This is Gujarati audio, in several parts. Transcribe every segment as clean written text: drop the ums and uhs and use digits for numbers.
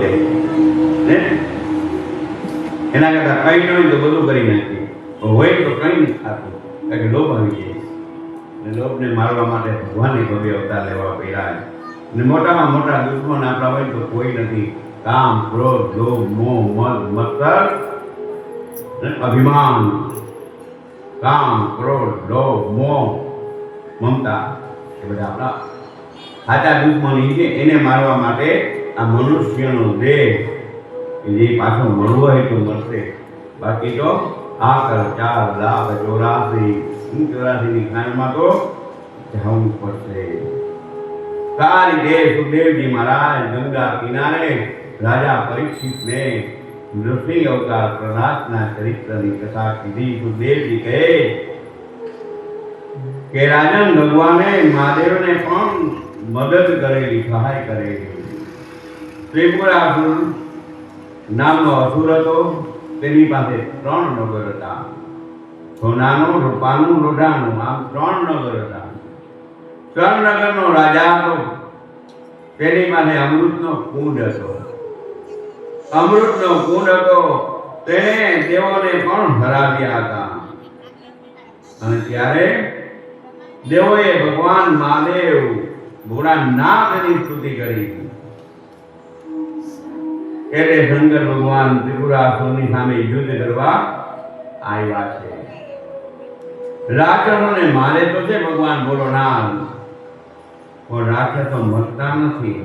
ને એના કરતા કઈ ન હોય તો બધું કરી નાખીએ, હોય તો કઈ નથી થતું, કારણ કે લોભ આવી જાય. અને લોભને મારવા માટે ભગવાને ભવ્ય અવતાર લેવા પડ્યા. અને મોટામાં મોટા દુશ્મન આપણા હોય તો કોઈ નથી. કામ, ક્રોધ, લોભ, મોહ, મદ, મત્સર, અભિમાન. કામ, ક્રોધ, લોભ, મોહ, મમતા, એ બધા આપણા સાચા દુશ્મન છે. એને મારવા માટે આ મનુષ્યનો દેહ જે પાછો મળવો હોય તો મળશે, બાકી તો આ કર 4,84,84,ની ખાનમાં તો જવું પડશે. સારી દેહ સુખદેવજી મહારાજ ગંગા કિનારે રાજા પરીક્ષિતને નૃસિંહ અવતાર પ્રહલાદના ચરિત્રની કથા કીધી. સુખદેવજી કહે કે રાજન ભગવાને મહાદેવને પણ મદદ કરેલી, સહાય કરેલી. ત્રિપુરાસુર નામનો અસુર હતો. તેની પાસે 3 નગર હતા, સોનાનું, રૂપાનું, લોઢાનું, આમ 3 નગર હતા. 3 નગરનો રાજા હતો. તેની પાસે અમૃતનો કુંડ હતો. અમૃતનો કુંડ હતો. તેણે દેવોને પણ હરાવ્યા હતા. અને ત્યારે દેવોએ ભગવાન મહાદેવ ભોળાનાથની સ્તુતિ કરી. એટલે શંકર ભગવાન ત્રિપુરાસુરની સામે યુદ્ધ કરવા આવ્યા છે. રાક્ષસોને મારે તો છે ભગવાન ભોળાનાથ, પણ રાક્ષસો મરતા નથી.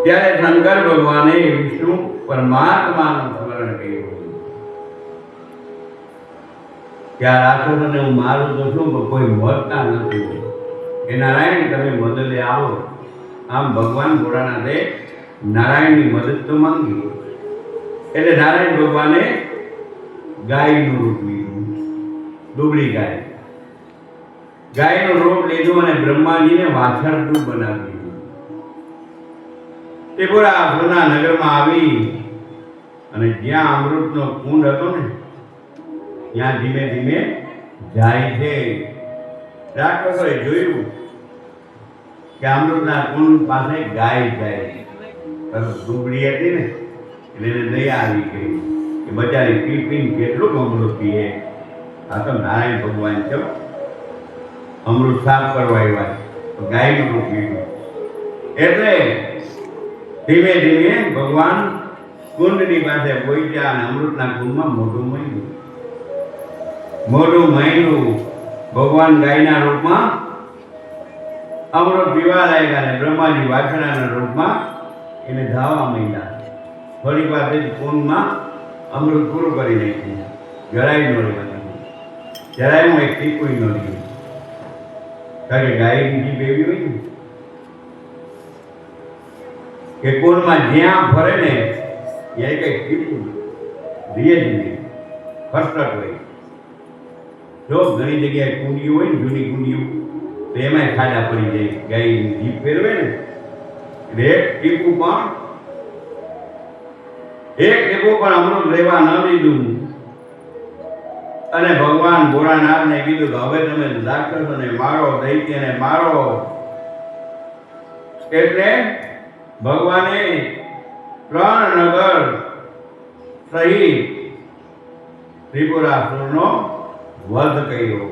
ત્યારે શંકર ભગવાને વિષ્ણુ પરમાત્માનું સ્મરણ કર્યું કે આ રાક્ષસોને હું મારું તો છું, પણ કોઈ મરતા નથી. એ નારાયણ તમે મદદે આવો. આમ ભગવાન ભોળાનાથે નારાયણની મદદ તો માંગી. એટલે નારાયણ ભગવાને ગાયનું રૂપ લીધું, દુબળી ગાય. ગાયનું રૂપ લીધું અને બ્રહ્માજીને વાછરડું બનાવી દીધું. ત્રિપુરાસુરના નગરમાં આવી અને જ્યાં અમૃતનો કુંડ હતો ને ત્યાં ધીમે ધીમે જાય છે. રાક્ષસોએ જોયું કે અમૃતના કુંડ પાસે ગાય જાય. દુબળી હતી ને એટલે એને દયા આવી ગઈ કે બચારી પી પીને કેટલું અમૃત પીએ. આ તો નારાયણ ભગવાન છે, અમૃત સાફ કરવા આવ્યા તો ગાયનું રૂપ લીધું. એટલે ધીમે ધીમે ભગવાન કુંડની પાસે પહોંચ્યા અને અમૃતના કુંડમાં મોઢું માંડ્યું. મોઢું માંડ્યું. ભગવાન ગાયના રૂપમાં અમૃત પીવા લાગ્યા અને બ્રહ્માજી વાછડાના રૂપમાં એને ધાવા માંડ્યા. થોડીક વાર પછી કુંડમાં અમૃત પૂરું કરી નાખ્યું. જરાય ન રહેવાનું, જરાયમાં એક ટીપું ન રહ્યું. કારણ કે ગાયની જીભ એવી હોય ને કે કુંડમાં જ્યાં ફરે ને ત્યાં કંઈક ટીપું રીએ જ નહીં, ફરસટ હોય. જો ઘણી જગ્યાએ કુંડીઓ હોય ને, જૂની કુંડીઓ, તો એમાંય ખાડા પડી જાય. ગાયની જીભ ફેરવે ને એટલે એક ટીપું પણ અમૃત લેવા ન દીધું. અને ભગવાન ભોળાનાથને કીધું કે હવે તમે રાક્ષસોને મારો, દૈત્યને મારો. એટલે ભગવાને 3 નગર સહિત ત્રિપુરાસુરનો વધ કર્યો.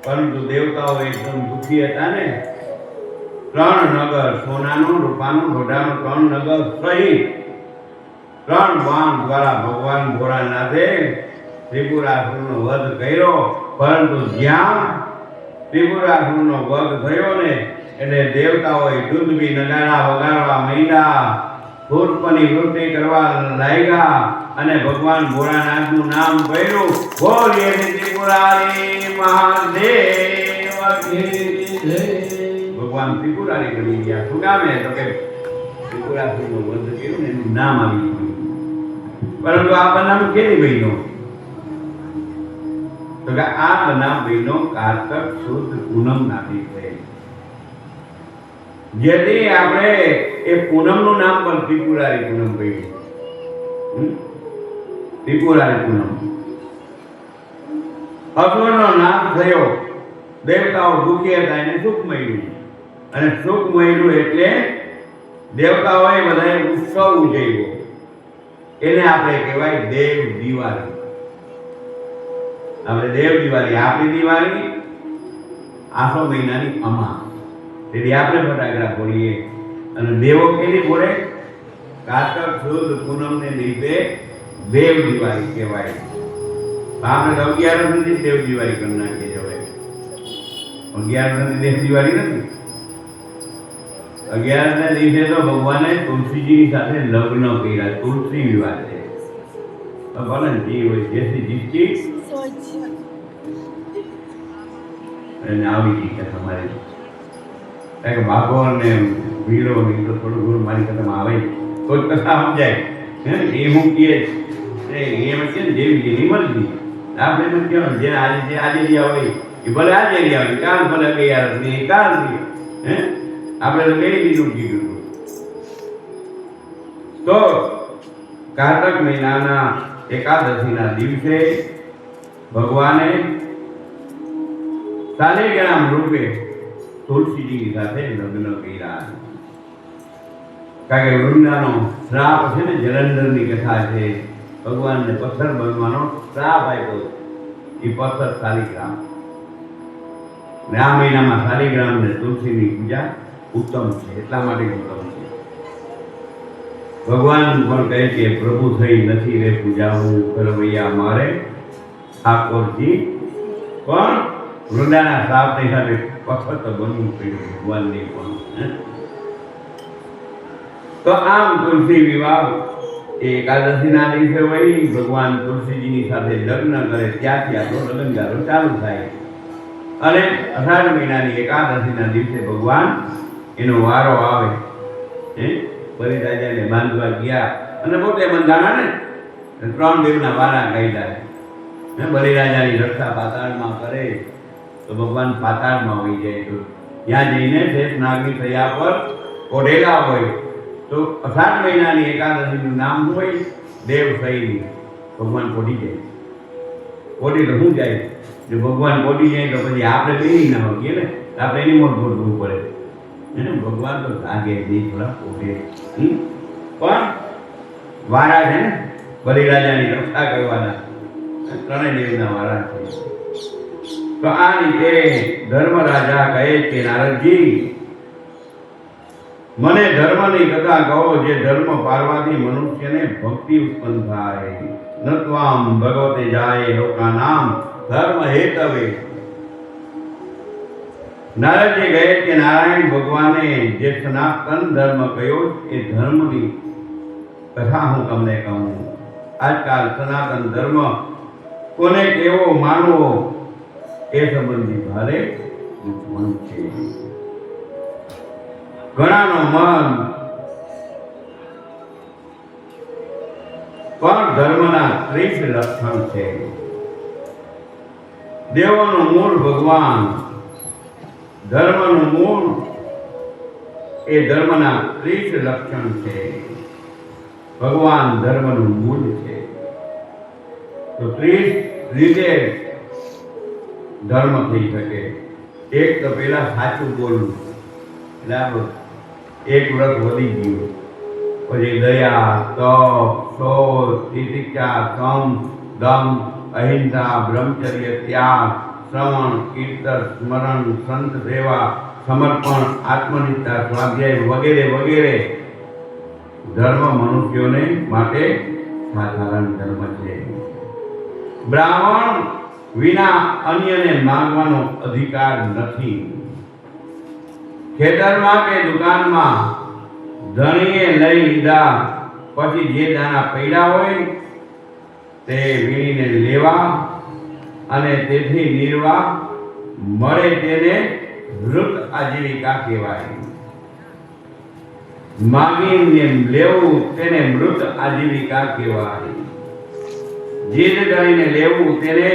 પરંતુ દેવતાઓ એકદમ દુઃખી હતા ને. 3 નગર, સોનાનું, રૂપાનું, લોઢાનું 3 નગર સહિત 3 બાણ દ્વારા ભગવાન ભોળાનાથે ત્રિપુરાસુરનો વધ કર્યો. પરંતુ જ્યાં ત્રિપુરાસુરનો વધ થયો ને એટલે દેવતાઓએ દૂધબી નગારા વગાડવા માંડ્યા, પુષ્પની વૃષ્ટિ કરવા લાગ્યા અને ભગવાન ભોળાનાથનું નામ કહ્યું. બોલીએ ત્રિપુરારી મહાદેવ કી જય. ભગવાન ત્રિપુરારી બની ગયા. શું કામે? તો કે ત્રિપુરાસુરનો વધ કર્યો ને એનું નામ આવી ગયું. પરંતુ આ બનાવ કેવી બન્યો? તો કે આ બનાવ બન્યો કારતક સુદ પૂનમના દિવસે. જેથી આપણે એ પૂનમનું નામ પણ ત્રિપુરારી પૂનમ કહ્યું. ત્રિપુરારી પૂનમ. અસુરનો નાશ થયો. દેવતાઓ દુઃખી હતા, એને સુખ મળ્યું. અને સુખ મળ્યું એટલે દેવતાઓએ બધાએ ઉત્સવ ઉજવ્યો. એને આપણે કહેવાય દેવ દિવાળી. આપણે દેવ દિવાળી, આપણી દિવાળી આસો મહિનાની અમા. તેથી આપણે ફટાકડા ફોડીએ. અને દેવો કેની ફોડે? કારતક સુદ પૂનમને દિવસે દેવ દિવાળી કહેવાય. આપણે તો 11 સુધી દેવ દિવાળી કરી નાખીએ છીએ. હવે 11 સુધી દેવ દિવાળી નથી. 11ના દિવસે તો ભગવાને તુલસીજીની સાથે લગ્ન કર્યા. તુલસી વિવાહ છે. ભલે જી હોય જેથી જીતતી અને આવી ગઈ કે તમારી કારણ કે બાપો ને વીરો ને તો થોડું ઘણું મારી કથામાં આવે તો જ કથા સમજાય. એ હું કહે એમ કે જેવી જેવી મરજી આપણે એમ કહેવાનું જે આજે રહ્યા હોય એ ભલે આજે રહ્યા હોય, કાલ ભલે ગયા નથી કાલ નહીં. આપણે તો બે બીજું કીધું. તો કારતક મહિનાના એકાદશીના દિવસે ભગવાને શાલિગ્રામ રૂપે તુલસીજીની સાથે લગ્ન કર્યા. કારણ કે વૃંદાનો શ્રાપ છે ને, જલંધરની કથા છે. ભગવાનને પથ્થર બનવાનો શ્રાપ આપ્યો. એ પથ્થર શાલિગ્રામ. ને આ મહિનામાં શાલિગ્રામ ને તુલસીની પૂજા ઉત્તમ છે. એટલા માટે ઉત્તમ છે. ભગવાન પણ કહે છે પ્રભુ થઈ નથી રે પૂજા હું કરવૈયા મારે ઠાકોરજી. પણ વૃંદાના શ્રાપની સાથે પથ્થર તો બનવું પડ્યું ભગવાનને પણ. તો આમ તુલસી વિવાહ એ એકાદશીના દિવસે હોય. ભગવાન તુલસીજીની સાથે લગ્ન કરે ત્યાંથી આપણો લગ્નગારો ચાલુ થાય. અને અષાઢ મહિનાની એકાદશીના દિવસે ભગવાન એનો વારો આવે. બલિરાજાને બાંધવા ગયા અને પોતે બંધાણા ને 3 દેવના વારા કાઢ્યા. બલિરાજાની રક્ષા પાતાળમાં કરે તો ભગવાન પાતાળમાં હોઈ જાય. તો ત્યાં જઈને શેષ નાગની થયા પર ઓઢેલા હોય. તો અષાઢ મહિનાની એકાદશીનું નામ હોય દેવશયની. ભગવાન પોઢી જાય. પોઢી તો શું જાય? જો ભગવાન પોઢી જાય તો પછી આપણે બેની ના હોઈએ ને, આપણે એની મોટ ભરવું પડે. ભગવાન તો જાગે નહીં, થોડા પોઢે. પણ વારા છે ને બલિરાજાની રક્ષા કરવાના. 3 દેવના વારા છે. તો આ રીતે ધર્મરાજા કહે કે નારદજી, મને ધર્મની કથા કહો જે ધર્મ પાળવાથી મનુષ્યને ભક્તિ ઉત્પન્ન થાય. નત્વામ ભગવતે જાય લોકાનામ ધર્મ હેતવે. નારદજી કહે કે નારાયણ ભગવાને જે સનાતન ધર્મ કહ્યો એ ધર્મની કથા હું તમને કહું. આજકાલ સનાતન ધર્મ કોને કેવો માનવો એ સંબંધી ભારે ગૂંચવણ છે. ઘણાનો મન પણ ધર્મના 30 લક્ષણ છે. દેવોનું મૂળ ભગવાન, ધર્મનું મૂળ એ ધર્મના 30 લક્ષણ છે. ભગવાન ધર્મનું મૂળ છે. તો 30 રીતે ધર્મ થઈ શકે. એક તો પેલા સાચું બોલવું. એટલે આપણું એક વ્રત વધી ગયું. પછી દયા, તપ, શોધ, તિતિક્ષા, સમ, દમ, અહિંસા, બ્રહ્મચર્ય, ત્યાગ, શ્રવણ, કીર્તન, સ્મરણ, સંત સેવા, સમર્પણ, આત્મનિષ્ઠા, સ્વાધ્યાય વગેરે વગેરે ધર્મ મનુષ્યોને માટે સાધારણ ધર્મ છે. બ્રાહ્મણ વિના અન્યને માંગવાનો અધિકાર નથી. ખેતરમાં કે દુકાનમાં ધણીએ લઈ લીધા પછી જે દાણા પડ્યા હોય તે વીણીને લેવા અને તેથી નિર્વાહ મળે તેને મૃત આજીવિકા કહેવાય. માગીને લેવું તેને મૃત આજીવિકા કહેવાય. જીદ કરીને લેવું તેને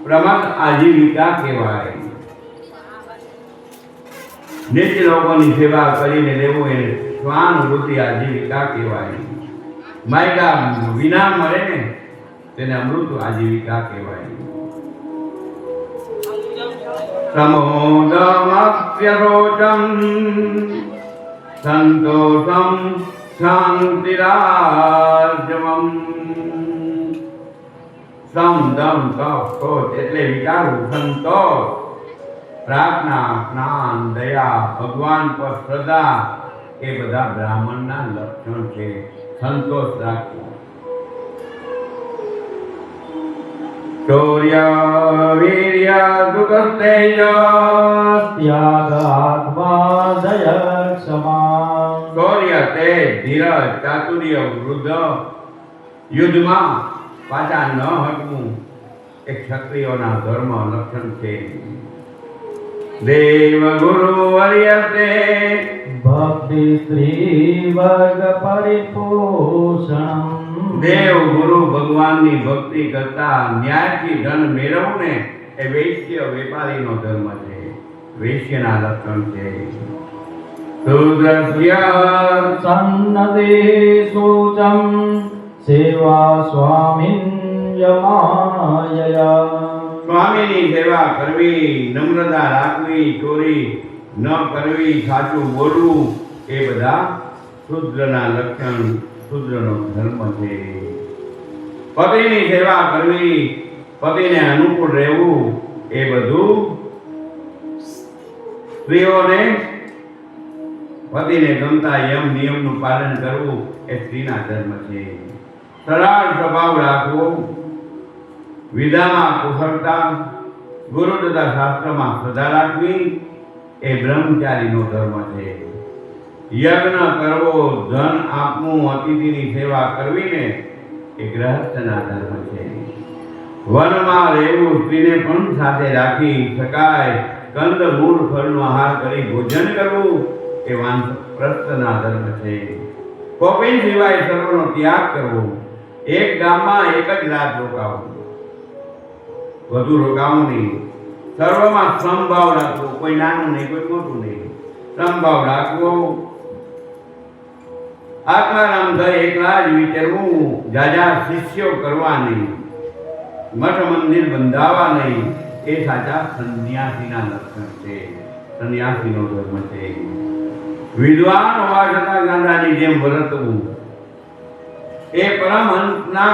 પ્રમત આજીવિકા કહેવાય. નીચ લોકોની સેવા કરીને લેવું એને સ્વાનુભૂતિ આજીવિકા કહેવાય. માયકા વિના મળે ને તેને અમૃત આજીવિકા કહેવાય. સમોદમપ્યરોચમ સંતોષમ શાંતિરાજવમ. સમ દમ તપ ક્રોધ એટલે વિચારવું, સંતોષ, પ્રાર્થના, જ્ઞાન, દયા, ભગવાન પર શ્રદ્ધા એ બધા બ્રાહ્મણના લક્ષણ છે. સંતોષ રાખવો. શૌર્ય વીર્ય દુઃખસ્તેજ ત્યાગાત્મા દય ક્ષમા. શૌર્ય તેજ ધીરજ ચાતુર્ય વૃદ્ધ યુદ્ધમાં પાછા ન હટવું એ ક્ષત્રિયોના ધર્મ લક્ષણ છે. દેવ ગુરુ વર્યતે ભક્તિ સ્ત્રી વર્ગ પરિપોષણ. દેવ ગુરુ ભગવાનની ભક્તિ કરતા ન્યાયથી ધન મેળવવું ને એ વૈશ્ય વેપારીનો ધર્મ છે, વૈશ્યના લક્ષણ છે. શુદ્રસ્ય સન્નતે શુચમ સેવા સ્વામિન યમાયયા. સ્વામીની સેવા કરવી, નમ્રતા રાખવી, ચોરી ન કરવી, સાચું બોલવું એ બધા શુદ્રના લક્ષણ, શુદ્રનો ધર્મ છે. પતિની સેવા કરવી, પતિને અનુકૂળ રહેવું એ બધું સ્ત્રીઓને પતિને ગમતા યમ નિયમનું પાલન કરવું એ સ્ત્રીના ધર્મ છે. સરળ સ્વભાવ રાખવો, વિદ્યામાં કુશળતા, ગુરુ તથા શાસ્ત્રમાં શ્રદ્ધા રાખવી એ બ્રહ્મચારીનો ધર્મ છે. યજ્ઞ કરવો, ધન આપવું, અતિથિની સેવા કરવીને એ ગૃહસ્થના ધર્મ છે. વનમાં રહેવું, સ્ત્રીને પણ સાથે રાખી શકાય, કંદ મૂળ ફળનો આહાર કરી ભોજન કરવું એ વાનપ્રસ્થના ધર્મ છે. કોપિન સિવાય સર્વનો ત્યાગ કરવો, એક ગામમાં એક જ રાત રોકાવું, વધુ રોકાવું નહીં. સર્વમાં સમભાવ રાખવો, કોઈ નાનું નહીં, કોઈ મોટું નહીં, સમભાવ રાખવો. આત્મારામ થઈ એકલા જ વિચરવું, જાજા શિષ્યો કરવા નહીં, મઠ મંદિર બંધાવા નહીં એ સાચા સંન્યાસીના લક્ષણ છે, સંન્યાસીનો ધર્મ છે. વિદ્વાન હોવા છતાં ગાંડાની જેમ વર્તવું એ પરમહંસના